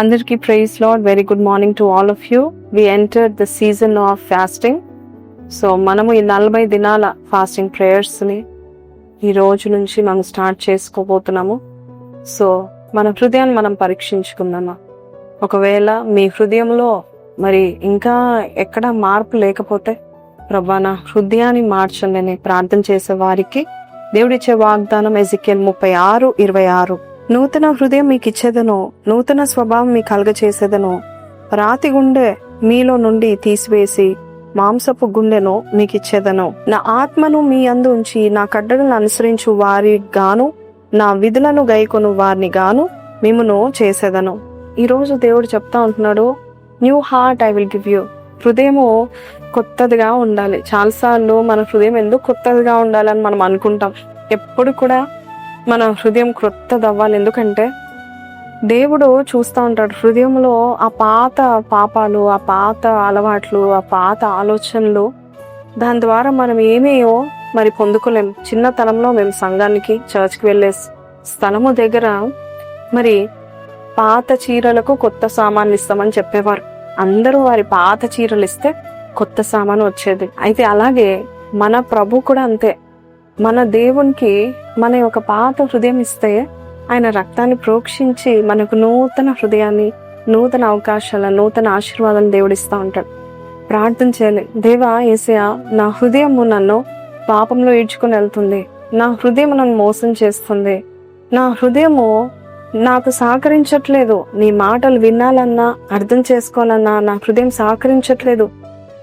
అందరికీ praise Lord. Very good morning to all of you. We entered the season of fasting. So మనము ఈ 40 దినాల fasting prayers ని ఈ రోజు నుంచి మనం స్టార్ట్ చేసుకోబోతున్నాము. సో మన హృదయాన్ని మనం పరీక్షించుకుందామా. ఒకవేళ మీ హృదయంలో మరి ఇంకా ఎక్కడ మార్పు లేకపోతే, ప్రభా నా హృదయాన్ని మార్చండి అని ప్రార్థన చేసే వారికి దేవుడిచ్చే వాగ్దానం ఎజెకియల్ 36:26. నూతన హృదయం మీకు ఇచ్చేదను, నూతన స్వభావం మీకు కలుగచేసేదను, రాతి గుండె మీలో నుండి తీసివేసి మాంసపు గుండెను మీకు ఇచ్చేదను, నా ఆత్మను మీ అందు ఉంచి నా కట్టడలను అనుసరించు వారి గాను నా విధులను గైకొను వారిని గాను మిమ్మును చేసేదను. ఈ రోజు దేవుడు చెప్తా ఉంటున్నాడు, new heart I will give you. హృదయము కొత్తదిగా ఉండాలి. చాలాసార్లు మన హృదయం ఎందుకు కొత్తదిగా ఉండాలని మనం అనుకుంటాం. ఎప్పుడు కూడా మన హృదయం క్రొత్తది అవ్వాలి. ఎందుకంటే దేవుడు చూస్తూ ఉంటాడు హృదయంలో ఆ పాత పాపాలు, ఆ పాత అలవాట్లు, ఆ పాత ఆలోచనలు. దాని ద్వారా మనం ఏమేయో మరి పొందుకోలేం. చిన్నతనంలో మేము సంఘానికి చర్చ్కి వెళ్ళే స్థలము దగ్గర మరి పాత చీరలకు కొత్త సామాన్లు ఇస్తామని చెప్పేవారు. అందరూ వారి పాత చీరలు ఇస్తే కొత్త సామాను వచ్చేది. అయితే అలాగే మన ప్రభు కూడా అంతే. మన దేవునికి మన యొక్క పాత హృదయం ఇస్తే ఆయన రక్తాన్ని ప్రోక్షించి మనకు నూతన హృదయాన్ని, నూతన అవకాశాలను, నూతన ఆశీర్వాదాన్ని దేవుడిస్తూ ఉంటాడు. ప్రార్థన చేయాలి, దేవా యేసయ్యా నా హృదయము నన్ను పాపంలో ఈడ్చుకుని వెళ్తుంది, నా హృదయం నన్ను మోసం చేస్తుంది, నా హృదయము నాకు సహకరించట్లేదు, నీ మాటలు వినాలన్నా అర్థం చేసుకోవాలన్నా నా హృదయం సహకరించట్లేదు,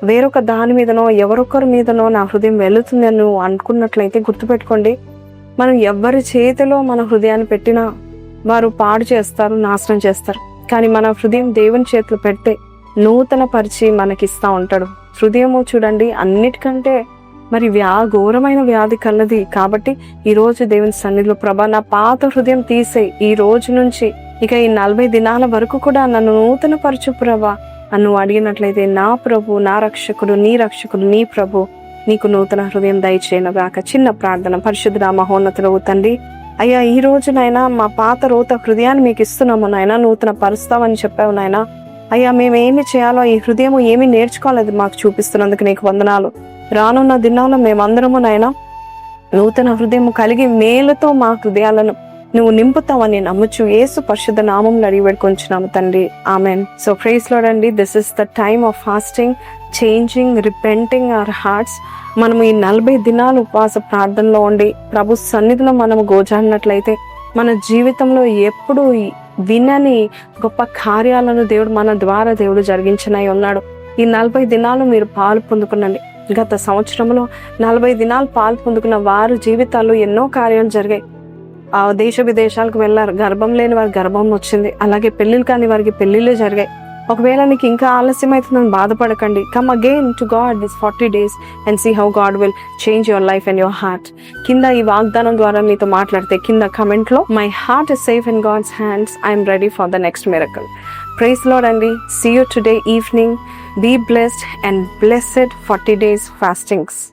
వేరొక దాని మీదనో ఎవరొకరి మీదనో నా హృదయం వెళుతుందని నువ్వు అనుకున్నట్లయితే గుర్తుపెట్టుకోండి, మనం ఎవరి చేతిలో మన హృదయాన్ని పెట్టినా వారు పాడు చేస్తారు, నాశనం చేస్తారు. కానీ మన హృదయం దేవుని చేతిలో పెడితే నూతన పరిచి మనకిస్తా ఉంటాడు. హృదయము చూడండి అన్నిటికంటే మరి ఘోరమైన వ్యాధి కలది. కాబట్టి ఈ రోజు దేవుని సన్నిధిలో ప్రభా నా పాత హృదయం తీసేయి, ఈ రోజు నుంచి ఇక ఈ 40 దినాల వరకు కూడా నన్ను నూతన పరచు ప్రభా అన్ను అడిగినట్లయితే నా ప్రభు, నా రక్షకుడు, నీ రక్షకుడు, నీ ప్రభు నీకు నూతన హృదయం దయచేయనుగాక. చిన్న ప్రార్థన. పరిశుద్ధ మహోన్నతుడవు తండ్రి, అయ్యా ఈ రోజునైనా మా పాత రోత హృదయాన్ని మీకు ఇస్తున్నాము నాయన, నూతన పరుస్తామని చెప్పావు నాయన. అయ్యా మేమేమి చేయాలో, ఈ హృదయం ఏమి నేర్చుకోలేదు మాకు చూపిస్తున్నందుకు నీకు వందనాలు. రానున్న దినాల్లో మేమందరము నాయన నూతన హృదయం కలిగి మేలుతో మా హృదయాలను నువ్వు నింపుతావని నమ్ముచు యేసు పరిశుద్ధ నామంలో అడిగి వేడుకొంచున్నాము తండ్రి, ఆమెన్. సో ప్రైజ్ లార్డ్ అండి. This is the time of fasting, changing, repenting our hearts. మనము ఈ 40 దినాలు ఉపవాస ప్రార్థనలో ఉండి ప్రభు సన్నిధిలో మనము గోజాడినట్లయితే మన జీవితంలో ఎప్పుడు వినని గొప్ప కార్యాలను దేవుడు మన ద్వారా దేవుడు జరిగించనై ఉన్నాడు. ఈ 40 దినాలు మీరు పాలు పొందుకునండి. గత సంవత్సరంలో 40 దినాలు పాలు పొందుకున్న వారి జీవితాల్లో ఎన్నో కార్యాలు జరిగాయి. ఆ దేశ విదేశాలకు వెళ్ళారు, గర్భం లేని వారికి గర్భం వచ్చింది. అలాగే పెళ్లిళ్ళు కాని వారికి పెళ్లిళ్ళు జరిగాయి. ఒకవేళ నీకు ఇంకా ఆలస్యం అవుతుందని బాధపడకండి. Come again to God this 40 days and see how God will change your life and your heart. కింద ఈ వాగ్దానం ద్వారా మీతో మాట్లాడితే కింద కమెంట్ లో my heart is safe in God's hands, I'm ready for the next miracle. Praise Lord అండి. See you today evening. Be blessed and blessed 40 days fastings.